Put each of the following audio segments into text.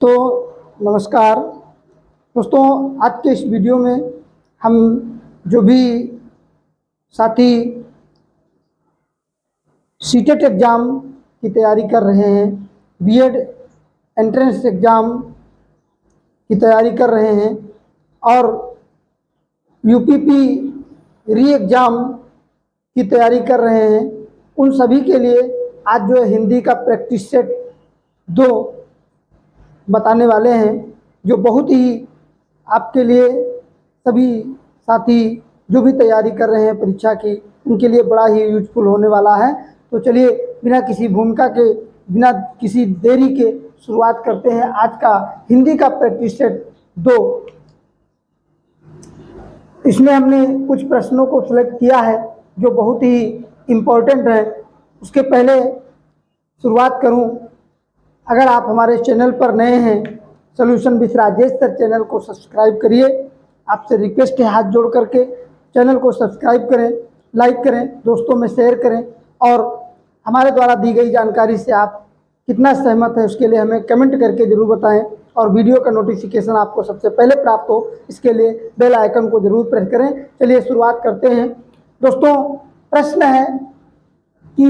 तो नमस्कार दोस्तों, आज के इस वीडियो में हम जो भी साथी सीटेट एग्ज़ाम की तैयारी कर रहे हैं, बीएड एंट्रेंस एग्ज़ाम की तैयारी कर रहे हैं और यूपीपी री एग्ज़ाम की तैयारी कर रहे हैं, उन सभी के लिए आज जो है हिंदी का प्रैक्टिस सेट 2 बताने वाले हैं, जो बहुत ही आपके लिए सभी साथी जो भी तैयारी कर रहे हैं परीक्षा की, उनके लिए बड़ा ही यूजफुल होने वाला है। तो चलिए बिना किसी भूमिका के, बिना किसी देरी के शुरुआत करते हैं आज का हिंदी का प्रैक्टिस सेट 2। इसमें हमने कुछ प्रश्नों को सिलेक्ट किया है जो बहुत ही इम्पोर्टेंट है। उसके पहले शुरुआत करूं, अगर आप हमारे चैनल पर नए हैं, solution with Rajesh sir channel को सब्सक्राइब करिए। आपसे रिक्वेस्ट है हाथ जोड़ करके चैनल को सब्सक्राइब करें, लाइक करें, दोस्तों में शेयर करें और हमारे द्वारा दी गई जानकारी से आप कितना सहमत है उसके लिए हमें कमेंट करके ज़रूर बताएं और वीडियो का नोटिफिकेशन आपको सबसे पहले प्राप्त हो इसके लिए बेल आइकन को ज़रूर प्रेस करें। चलिए शुरुआत करते हैं दोस्तों। प्रश्न है कि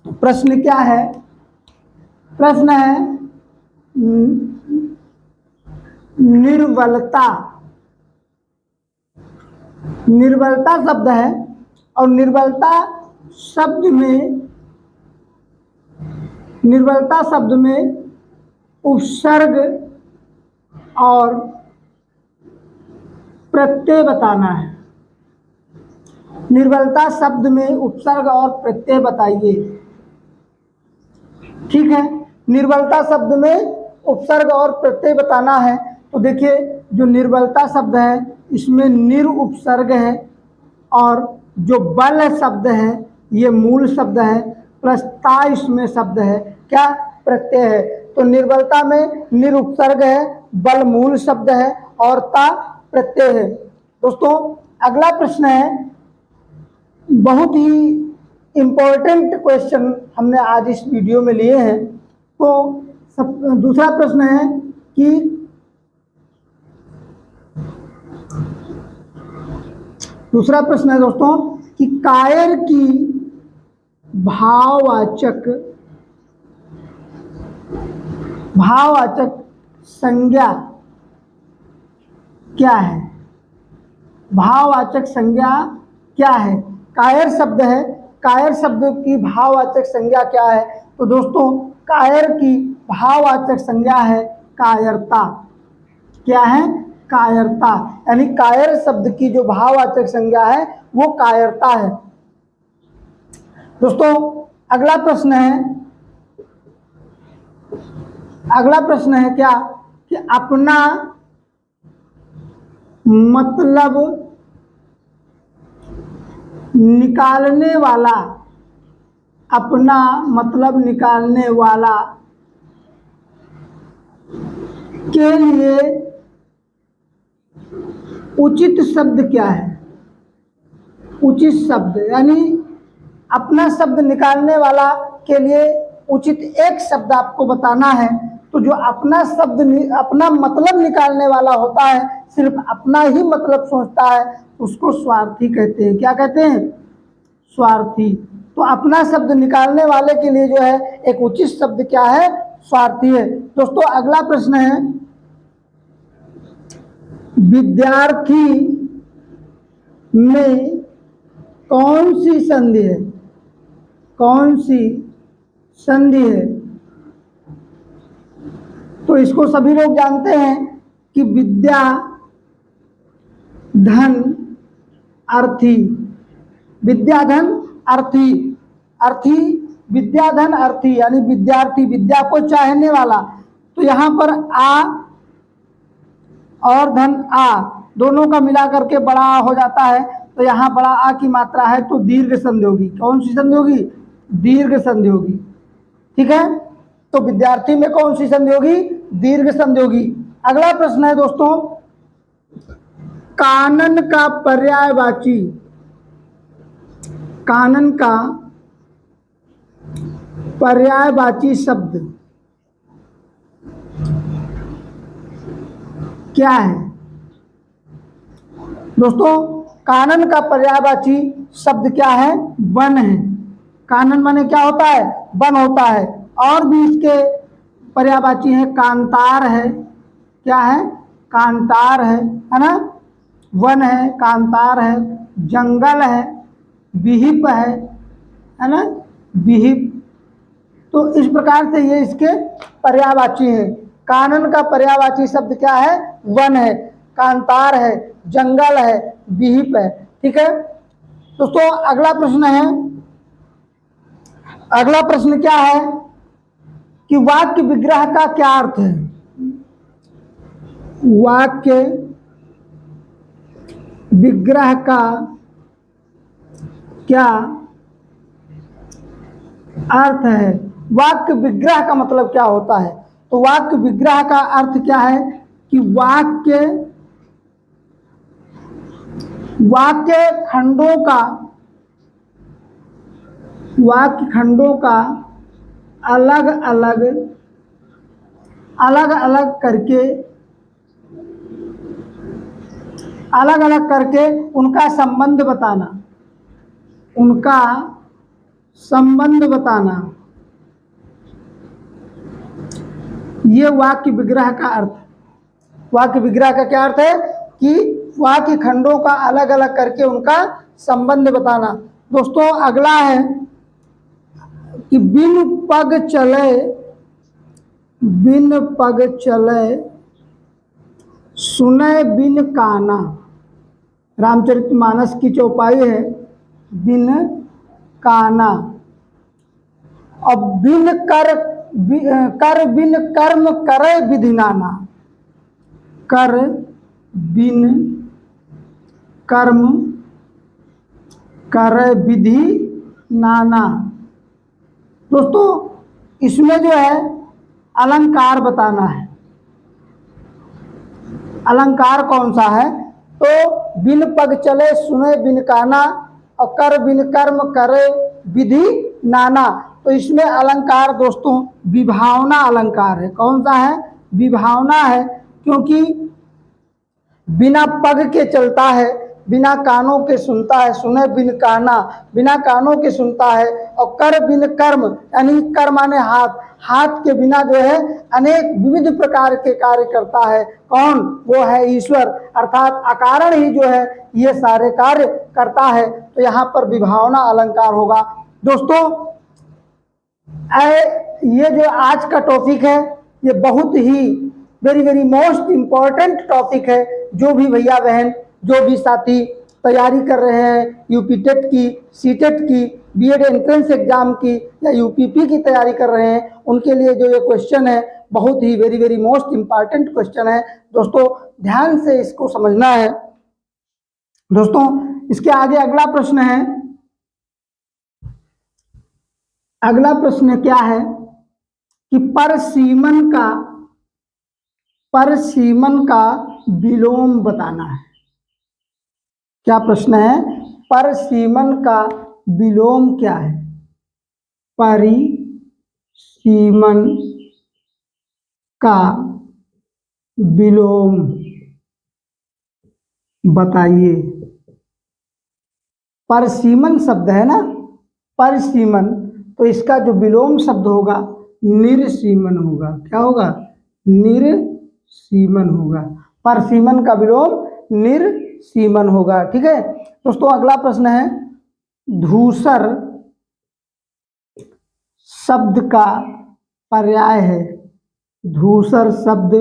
प्रश्न क्या है? प्रश्न है निर्बलता। निर्बलता शब्द है और निर्बलता शब्द में उपसर्ग और प्रत्यय बताना है। निर्बलता शब्द में उपसर्ग और प्रत्यय बताइए। ठीक है, निर्बलता शब्द में उपसर्ग और प्रत्यय बताना है। तो देखिए, जो निर्बलता शब्द है इसमें निर उपसर्ग है और जो बल शब्द है ये मूल शब्द है, प्लस ता इसमें शब्द है, क्या प्रत्यय है। तो निर्बलता में निर उपसर्ग है, बल मूल शब्द है और ता प्रत्यय है। दोस्तों अगला प्रश्न है, बहुत ही इम्पोर्टेंट क्वेश्चन हमने आज इस वीडियो में लिए हैं। तो दूसरा प्रश्न है कि दोस्तों कि कायर की भाववाचक संज्ञा क्या है? भाववाचक संज्ञा क्या है? कायर शब्द है, कायर शब्द की भाववाचक संज्ञा क्या है? तो दोस्तों कायर की भाववाचक संज्ञा है कायरता। क्या है? कायरता। यानी कायर शब्द की जो भाववाचक संज्ञा है वो कायरता है। दोस्तों अगला प्रश्न है क्या कि अपना मतलब निकालने वाला के लिए उचित शब्द क्या है? उचित शब्द यानी अपना शब्द निकालने वाला के लिए उचित एक शब्द आपको बताना है। तो जो अपना मतलब निकालने वाला होता है, सिर्फ अपना ही मतलब सोचता है, उसको स्वार्थी कहते हैं। क्या कहते हैं? स्वार्थी। तो अपना शब्द निकालने वाले के लिए जो है एक उचित शब्द क्या है? स्वार्थी है। दोस्तों अगला प्रश्न है, विद्यार्थी में कौन सी संधि है? कौन सी संधि है? तो इसको सभी लोग जानते हैं कि विद्या धन अर्थी। विद्या धन अर्थी, अर्थी विद्या धन अर्थी यानी विद्यार्थी, विद्या को चाहने वाला। तो यहाँ पर आ और धन आ दोनों का मिला करके बड़ा आ हो जाता है। तो यहाँ बड़ा आ की मात्रा है तो दीर्घ संधि होगी। कौन सी संधि होगी? दीर्घ संधि होगी। ठीक है, तो विद्यार्थी में कौन सी संधि होगी? दीर्घ संधि होगी। अगला प्रश्न है दोस्तों, कानन का पर्यायवाची, कानन का पर्यायवाची शब्द क्या है? दोस्तों कानन का पर्यायवाची शब्द क्या है? वन है। कानन माने क्या होता है? वन होता है। और भी इसके पर्यायवाची है, कांतार है। क्या है? कांतार है ना? वन है, कांतार है, जंगल है, विहिप है ना? विहिप। तो इस प्रकार से ये इसके पर्यायवाची हैं। कानन का पर्यायवाची शब्द क्या है? वन है, कांतार है, जंगल है, विहिप है। ठीक है दोस्तों, अगला प्रश्न है। अगला प्रश्न क्या है कि वाक्य विग्रह का क्या अर्थ है? वाक्य विग्रह का क्या अर्थ है? वाक्य विग्रह का मतलब क्या होता है? तो वाक्य विग्रह का अर्थ क्या है कि वाक्य खंडों का अलग अलग करके उनका संबंध बताना, ये वाक्य विग्रह का अर्थ। वाक्य विग्रह का क्या अर्थ है कि वाक्य खंडों का अलग अलग करके उनका संबंध बताना। दोस्तों अगला है कि बिन पग चले सुने बिन काना। रामचरितमानस की चौपाई है बिन काना। अब बिन कर्म करे विधि नाना। कर बिन कर्म करे विधि नाना। दोस्तों इसमें जो है अलंकार बताना है। अलंकार कौन सा है? तो बिन पग चले सुने बिन काना और कर बिन कर्म करे विधि नाना। तो इसमें अलंकार दोस्तों विभावना अलंकार है। कौन सा है? विभावना है, क्योंकि बिना पग के चलता है, बिना कानों के सुनता है। सुने बिन काना, बिना कानों के सुनता है। और कर बिन कर्म, यानी कर माने हाथ, हाथ के बिना जो है अनेक विविध प्रकार के कार्य करता है। कौन? वो है ईश्वर, अर्थात अकारण ही जो है ये सारे कार्य करता है। तो यहाँ पर विभावना अलंकार होगा। दोस्तों ये जो आज का टॉपिक है ये बहुत ही वेरी मोस्ट इम्पॉर्टेंट टॉपिक है। जो भी भैया बहन, जो भी साथी तैयारी कर रहे हैं यूपी टेट की, सीटेट की, बीएड एंट्रेंस एग्जाम की या यूपीपी की तैयारी कर रहे हैं, उनके लिए जो ये क्वेश्चन है बहुत ही वेरी मोस्ट इम्पॉर्टेंट क्वेश्चन है। दोस्तों ध्यान से इसको समझना है। दोस्तों इसके आगे अगला प्रश्न है। अगला प्रश्न क्या है कि परसीमन का विलोम बताना है। क्या प्रश्न है? परसीमन का विलोम क्या है? परिसीमन का विलोम बताइए। परसीमन शब्द है ना, परसीमन, तो इसका जो विलोम शब्द होगा निर्सीमन होगा। क्या होगा? निर्सीमन होगा। परसीमन का विलोम निर्सीमन होगा। ठीक है दोस्तों, अगला प्रश्न है धूसर शब्द का पर्याय है। धूसर शब्द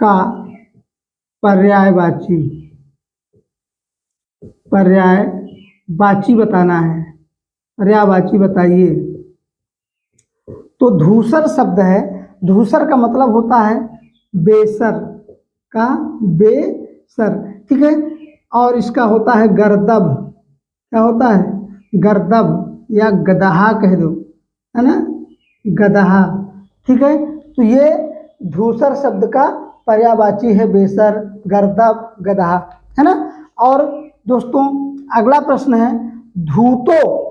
का पर्यायवाची बताना है। पर्यायवाची बताइए। तो धूसर शब्द है, धूसर का मतलब होता है बेसर का, बेसर। ठीक है, और इसका होता है गर्दभ। क्या होता है? गर्दभ या गदहा कह दो, है ना, गदहा। ठीक है, तो ये धूसर शब्द का पर्यायवाची है बेसर, गर्दभ, गदहा, है ना। और दोस्तों अगला प्रश्न है धूतो।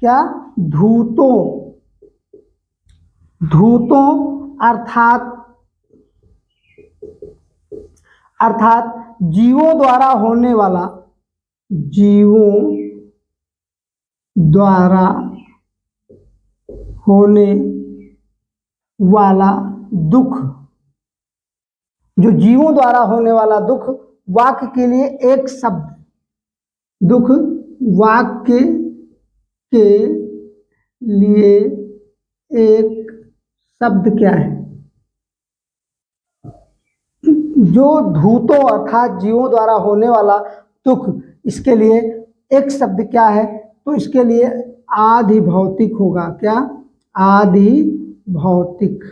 क्या? धूतों अर्थात अर्थात जीवों द्वारा होने वाला, जीवों द्वारा होने वाला दुख, जो जीवों द्वारा होने वाला दुख वाक्य के लिए एक शब्द, दुख वाक्य के लिए एक शब्द क्या है? जो धूतों अर्थात जीवों द्वारा होने वाला दुख, इसके लिए एक शब्द क्या है? तो इसके लिए आदि भौतिक होगा। क्या? आदि भौतिक।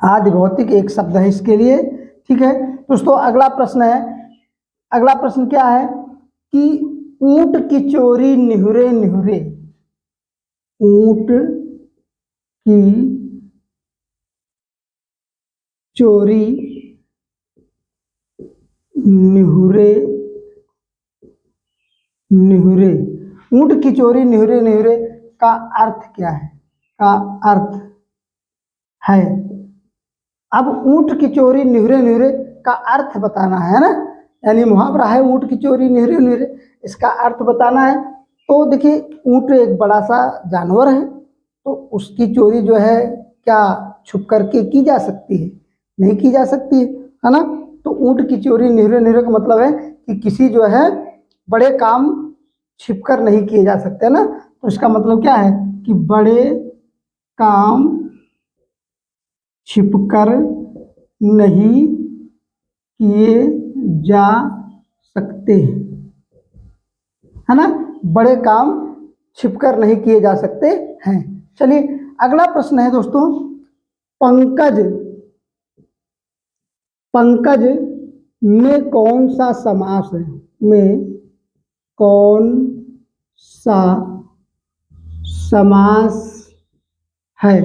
आदि भौतिक एक शब्द है इसके लिए। ठीक है दोस्तों, अगला प्रश्न है। अगला प्रश्न क्या है कि ऊंट की चोरी निहुरे निहुरे, ऊंट की चोरी निहुरे निहुरे, ऊंट की चोरी निहुरे निहुरे का अर्थ क्या है? का अर्थ है, अब ऊंट की चोरी निहुरे निहुरे का अर्थ बताना है ना, यानी मुहावरा है ऊंट की चोरी निहुरे निहुरे, इसका अर्थ बताना है। तो देखिए, ऊंट एक बड़ा सा जानवर है, तो उसकी चोरी जो है क्या छुप करके की जा सकती है? नहीं की जा सकती है ना। तो ऊंट की चोरी निहुरे निहुरे का मतलब है कि किसी जो है बड़े काम छिपकर नहीं किए जा सकते ना। तो इसका मतलब क्या है कि बड़े काम छिपकर नहीं किए जा सकते, है ना। बड़े काम छिपकर नहीं किए जा सकते हैं। चलिए अगला प्रश्न है दोस्तों, पंकज, पंकज में कौन सा समास है? में कौन सा समास है?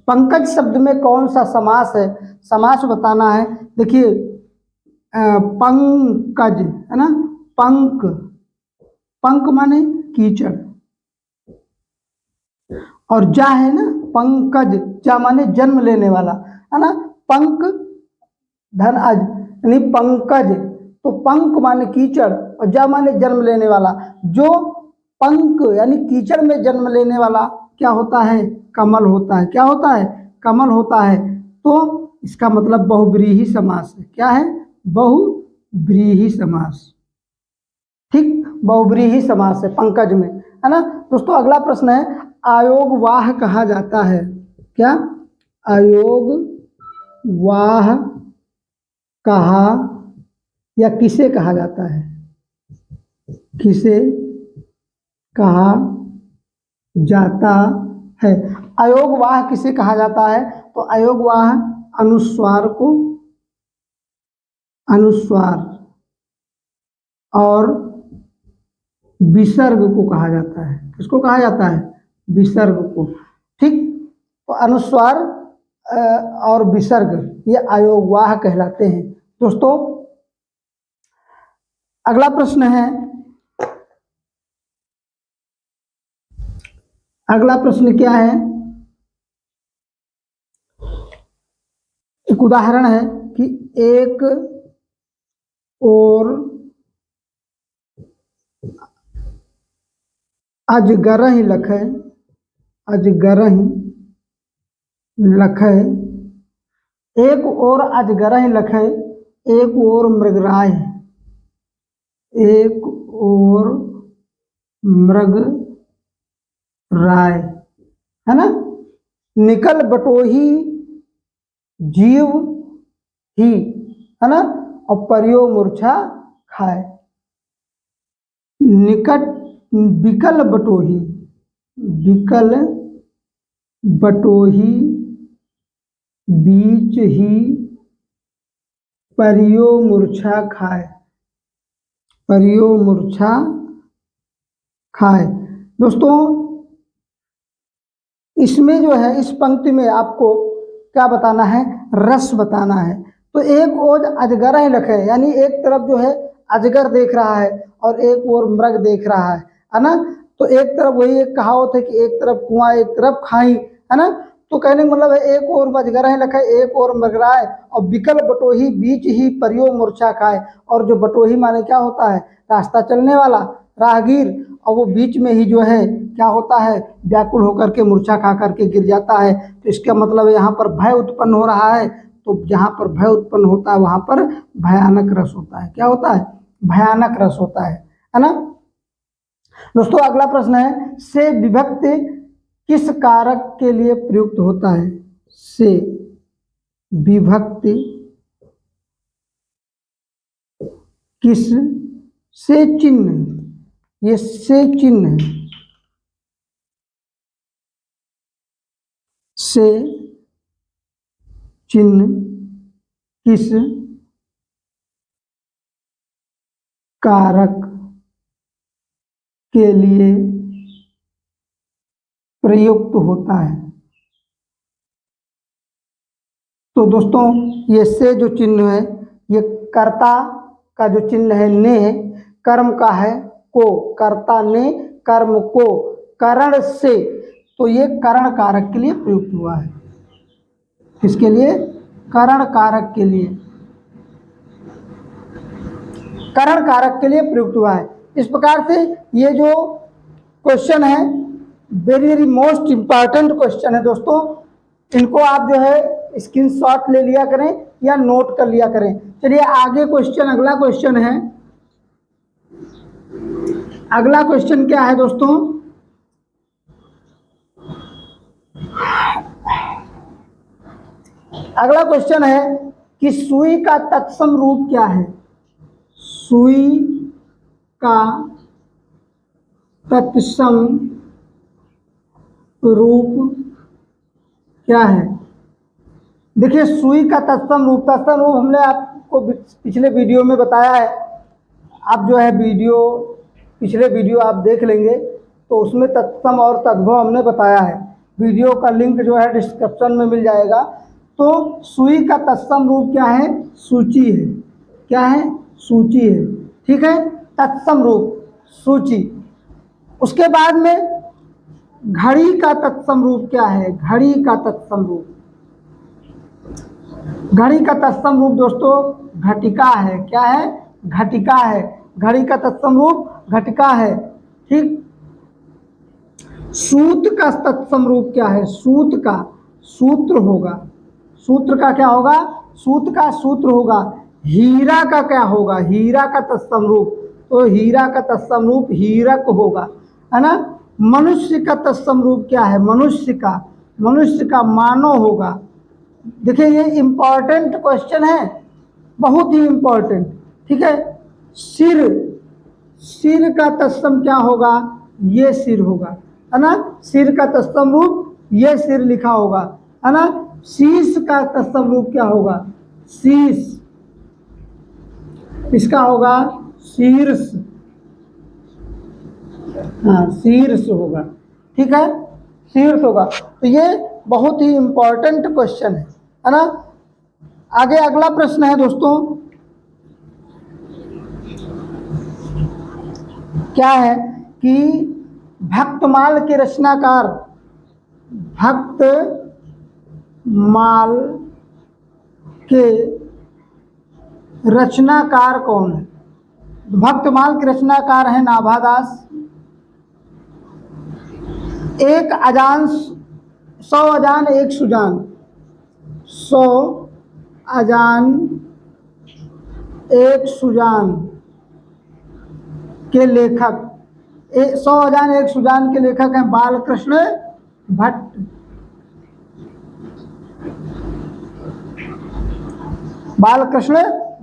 पंकज शब्द में कौन सा समास है? समास बताना है। देखिए पंकज है ना, पंक, पंक माने कीचड़, और जा है ना पंकज, जा माने जन्म लेने वाला, है ना। पंक धन अज यानी पंकज, तो पंक माने कीचड़ और जा माने जन्म लेने वाला। जो पंक यानी कीचड़ में जन्म लेने वाला क्या होता है? कमल होता है। क्या होता है? कमल होता है। तो इसका मतलब बहुव्रीहि समास है। क्या है? बहुव्रीहि समास। ठीक, बहुव्रीहि समास है पंकज में, है ना। दोस्तों अगला प्रश्न है, आयोग वाह कहा जाता है। क्या? आयोग वाह कहा या किसे कहा जाता है? किसे कहा जाता है? अयोगवाह किसे कहा जाता है? तो अयोगवाह अनुस्वार को, अनुस्वार और विसर्ग को कहा जाता है। किसको कहा जाता है? विसर्ग को। ठीक, तो अनुस्वार और विसर्ग ये अयोगवाह कहलाते हैं। दोस्तों अगला प्रश्न है, अगला प्रश्न क्या है? एक उदाहरण है कि एक और अजगरहि लखै, अजगरहि लखै, एक और अजगरहि लखै, एक और मृगराय, एक और मृग राय, है ना। निकल बटोही जीव ही, है ना, और परियो मूर्छा खाए। निकट विकल बटोही, विकल बटोही बीच ही परियो मूर्छा खाए, परियो मूर्छा खाए। दोस्तों इसमें जो है, इस पंक्ति में आपको क्या बताना है? रस बताना है। तो एक ओर अजगर लखे, यानी एक तरफ जो है अजगर देख रहा है और एक ओर मृग देख रहा है ना। तो एक तरफ वही एक कहावत है कि एक तरफ कुआं एक तरफ खाई, है ना। तो कहने का मतलब है एक और बजगर है लखे एक और मगराए, और बिकल बटोही बीच ही परियो मूर्छा खाए। और जो बटोही माने क्या होता है, रास्ता चलने वाला राहगीर, और वो बीच में ही जो है क्या होता है, व्याकुल होकर के मूर्छा खा करके गिर जाता है। तो इसका मतलब यहाँ पर भय उत्पन्न हो रहा है। तो जहाँ पर भय उत्पन्न होता है वहाँ पर भयानक रस होता है। क्या होता है, भयानक रस होता है ना। दोस्तों अगला प्रश्न है, से विभक्ति किस कारक के लिए प्रयुक्त होता है। से विभक्ति किस, से चिन्ह, ये से चिन्ह है, से चिन्ह किस कारक के लिए प्रयुक्त होता है। तो दोस्तों ये से जो चिन्ह है, ये कर्ता का जो चिन्ह है ने, कर्म का है को, कर्ता ने कर्म को करण से, तो ये करण कारक के लिए प्रयुक्त हुआ है। किसके लिए, करण कारक के लिए, करण कारक के लिए प्रयुक्त हुआ है। इस प्रकार से ये जो क्वेश्चन है very very most important question है दोस्तों, इनको आप जो है स्क्रीनशॉट ले लिया करें या नोट कर लिया करें। चलिए आगे क्वेश्चन, अगला क्वेश्चन है, अगला क्वेश्चन क्या है दोस्तों, अगला क्वेश्चन है कि सुई का तत्सम रूप क्या है। सुई का तत्सम रूप क्या है। देखिए सुई का तत्सम रूप हमने आपको पिछले वीडियो में बताया है। आप जो है पिछले वीडियो आप देख लेंगे तो उसमें तत्सम और तद्भव हमने बताया है। वीडियो का लिंक जो है डिस्क्रिप्शन में मिल जाएगा। तो सुई का तत्सम रूप क्या है, सूची है। क्या है, सूची है। ठीक है, तत्सम रूप सूची। उसके बाद में घड़ी का तत्सम रूप क्या है, घड़ी का तत्सम रूप, घड़ी का तत्सम रूप दोस्तों घटिका है। क्या है, घटिका है। घड़ी का तत्सम रूप घटिका है। ठीक, सूत का तत्सम रूप क्या है, सूत का सूत्र होगा। सूत्र का क्या होगा, सूत का सूत्र होगा। हीरा का क्या होगा, हीरा का तत्सम रूप, तो हीरा का तत्सम रूप हीरक होगा, है ना। मनुष्य का तत्सम रूप क्या है, मनुष्य का मानव होगा। देखिए ये इंपॉर्टेंट क्वेश्चन है, बहुत ही इंपॉर्टेंट। ठीक है, सिर का तत्सम क्या होगा, ये सिर होगा, है ना। सिर का तत्सम रूप ये सिर लिखा होगा, है ना। शीश का तत्सम रूप क्या होगा, शीश, इसका होगा शीर्ष, हाँ शीर्ष होगा। ठीक है, शीर्ष होगा। तो ये बहुत ही इंपॉर्टेंट क्वेश्चन है ना। आगे अगला प्रश्न है दोस्तों, क्या है कि भक्तमाल के रचनाकार, भक्तमाल के रचनाकार कौन है। भक्तमाल के रचनाकार है नाभादास। एक अजान 100 अजान एक सुजान, 100 अजान एक सुजान के लेखक, 100 अजान एक सुजान के लेखक हैं बालकृष्ण भट्ट। बालकृष्ण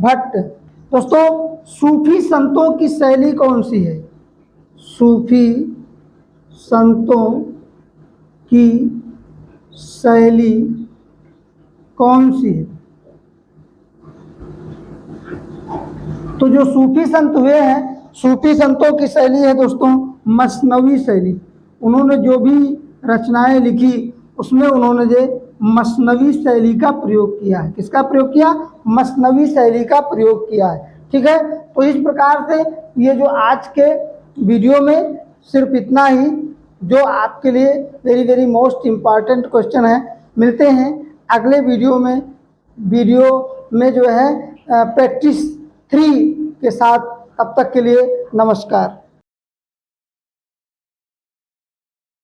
भट्ट। दोस्तों सूफी संतों की शैली कौन सी है, सूफी संतों की शैली कौन सी है। तो जो सूफी संत हुए हैं, सूफी संतों की शैली है दोस्तों मसनवी शैली। उन्होंने जो भी रचनाएं लिखी उसमें उन्होंने जो मसनवी शैली का प्रयोग किया है। किसका प्रयोग किया, मसनवी शैली का प्रयोग किया है। ठीक है, तो इस प्रकार से ये जो आज के वीडियो में सिर्फ इतना ही, जो आपके लिए very very most important question है मिलते हैं अगले वीडियो में जो है प्रैक्टिस 3 के साथ। तब तक के लिए नमस्कार।